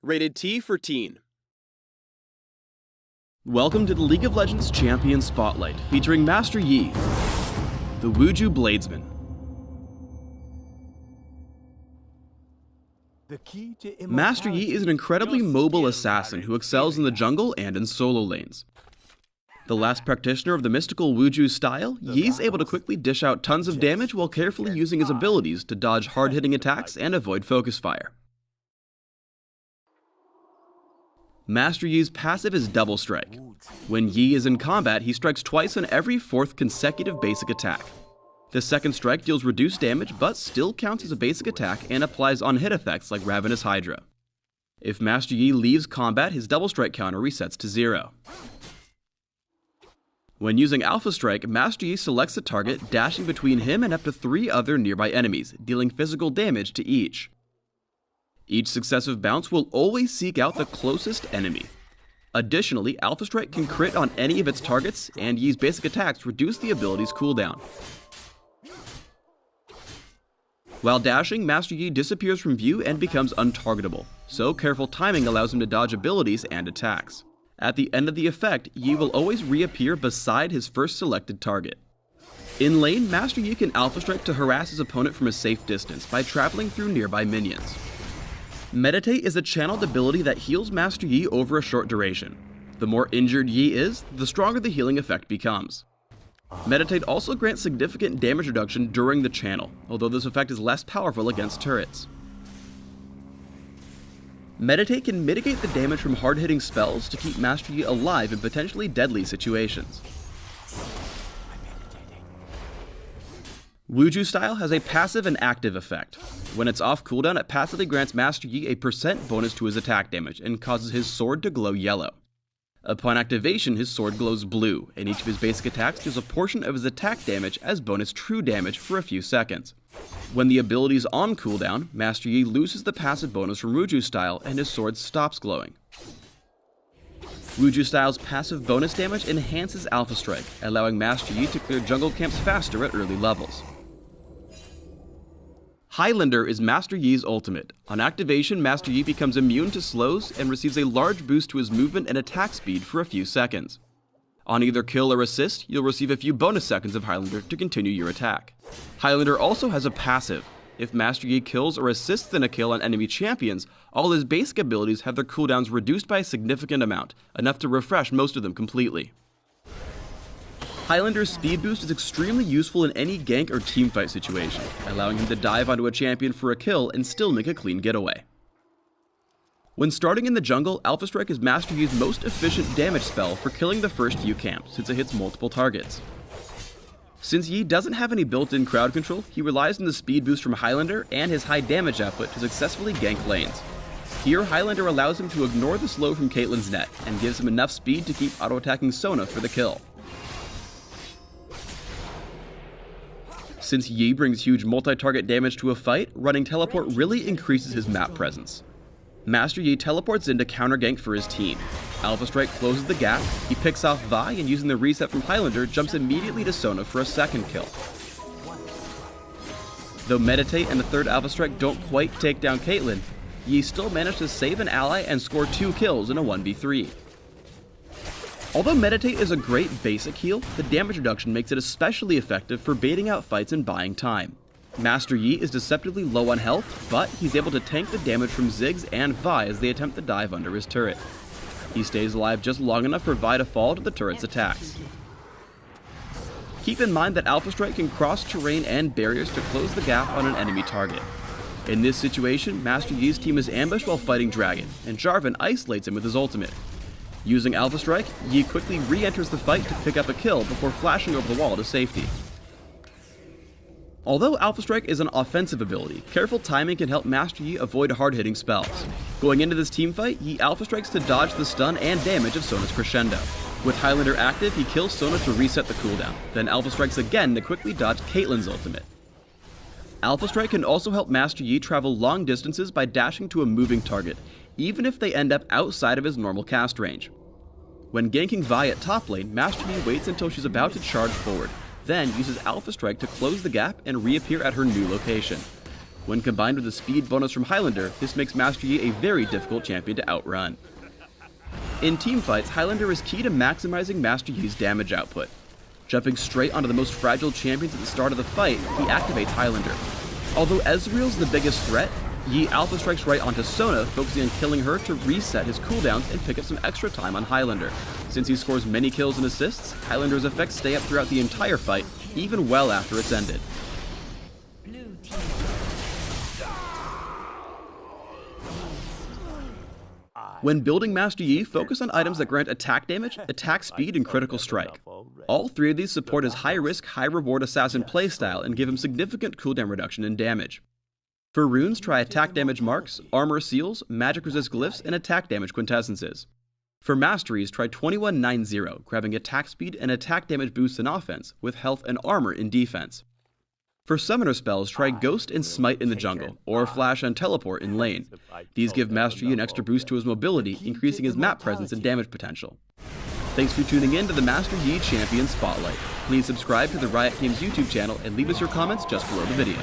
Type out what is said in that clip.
Rated T for Teen. Welcome to the League of Legends Champion Spotlight, featuring Master Yi, the Wuju Bladesman. Master Yi is an incredibly mobile assassin who excels in the jungle and in solo lanes. The last practitioner of the mystical Wuju style, Yi's able to quickly dish out tons of damage while carefully using his abilities to dodge hard-hitting attacks and avoid focus fire. Master Yi's passive is Double Strike. When Yi is in combat, he strikes twice on every fourth consecutive basic attack. The second strike deals reduced damage but still counts as a basic attack and applies on-hit effects like Ravenous Hydra. If Master Yi leaves combat, his Double Strike counter resets to 0. When using Alpha Strike, Master Yi selects a target, dashing between him and up to 3 other nearby enemies, dealing physical damage to each. Each successive bounce will always seek out the closest enemy. Additionally, Alpha Strike can crit on any of its targets, and Yi's basic attacks reduce the ability's cooldown. While dashing, Master Yi disappears from view and becomes untargetable, so careful timing allows him to dodge abilities and attacks. At the end of the effect, Yi will always reappear beside his first selected target. In lane, Master Yi can Alpha Strike to harass his opponent from a safe distance by traveling through nearby minions. Meditate is a channeled ability that heals Master Yi over a short duration. The more injured Yi is, the stronger the healing effect becomes. Meditate also grants significant damage reduction during the channel, although this effect is less powerful against turrets. Meditate can mitigate the damage from hard-hitting spells to keep Master Yi alive in potentially deadly situations. Wuju style has a passive and active effect. When it's off cooldown, it passively grants Master Yi a % bonus to his attack damage and causes his sword to glow yellow. Upon activation, his sword glows blue, and each of his basic attacks deals a portion of his attack damage as bonus true damage for a few seconds. When the ability is on cooldown, Master Yi loses the passive bonus from Wuju style and his sword stops glowing. Wuju style's passive bonus damage enhances Alpha Strike, allowing Master Yi to clear jungle camps faster at early levels. Highlander is Master Yi's ultimate. On activation, Master Yi becomes immune to slows and receives a large boost to his movement and attack speed for a few seconds. On either kill or assist, you'll receive a few bonus seconds of Highlander to continue your attack. Highlander also has a passive. If Master Yi kills or assists in a kill on enemy champions, all his basic abilities have their cooldowns reduced by a significant amount, enough to refresh most of them completely. Highlander's speed boost is extremely useful in any gank or teamfight situation, allowing him to dive onto a champion for a kill and still make a clean getaway. When starting in the jungle, Alpha Strike is Master Yi's most efficient damage spell for killing the first few camps, since it hits multiple targets. Since Yi doesn't have any built-in crowd control, he relies on the speed boost from Highlander and his high damage output to successfully gank lanes. Here, Highlander allows him to ignore the slow from Caitlyn's net, and gives him enough speed to keep auto-attacking Sona for the kill. Since Yi brings huge multi-target damage to a fight, running Teleport really increases his map presence. Master Yi teleports in to counter-gank for his team. Alpha Strike closes the gap, he picks off Vi, and using the reset from Highlander, jumps immediately to Sona for a second kill. Though Meditate and the third Alpha Strike don't quite take down Caitlyn, Yi still managed to save an ally and score 2 kills in a 1v3. Although Meditate is a great basic heal, the damage reduction makes it especially effective for baiting out fights and buying time. Master Yi is deceptively low on health, but he's able to tank the damage from Ziggs and Vi as they attempt to dive under his turret. He stays alive just long enough for Vi to fall to the turret's attacks. Keep in mind that Alpha Strike can cross terrain and barriers to close the gap on an enemy target. In this situation, Master Yi's team is ambushed while fighting Dragon, and Jarvan isolates him with his ultimate. Using Alpha Strike, Yi quickly re-enters the fight to pick up a kill before flashing over the wall to safety. Although Alpha Strike is an offensive ability, careful timing can help Master Yi avoid hard-hitting spells. Going into this teamfight, Yi Alpha Strikes to dodge the stun and damage of Sona's Crescendo. With Highlander active, he kills Sona to reset the cooldown, then Alpha Strikes again to quickly dodge Caitlyn's ultimate. Alpha Strike can also help Master Yi travel long distances by dashing to a moving target, even if they end up outside of his normal cast range. When ganking Vi at top lane, Master Yi waits until she's about to charge forward, then uses Alpha Strike to close the gap and reappear at her new location. When combined with the speed bonus from Highlander, this makes Master Yi a very difficult champion to outrun. In teamfights, Highlander is key to maximizing Master Yi's damage output. Jumping straight onto the most fragile champions at the start of the fight, he activates Highlander. Although Ezreal's the biggest threat, Yi alpha strikes right onto Sona, focusing on killing her to reset his cooldowns and pick up some extra time on Highlander. Since he scores many kills and assists, Highlander's effects stay up throughout the entire fight, even well after it's ended. When building Master Yi, focus on items that grant attack damage, attack speed, and critical strike. All three of these support his high-risk, high-reward assassin playstyle and give him significant cooldown reduction in damage. For runes, try attack damage marks, armor seals, magic resist glyphs, and attack damage quintessences. For masteries, try 2190, grabbing attack speed and attack damage boosts in offense, with health and armor in defense. For summoner spells, try Ghost and Smite in the jungle, or Flash and Teleport in lane. These give Master Yi an extra boost to his mobility, increasing his map presence and damage potential. Thanks for tuning in to the Master Yi Champion Spotlight. Please subscribe to the Riot Games YouTube channel and leave us your comments just below the video.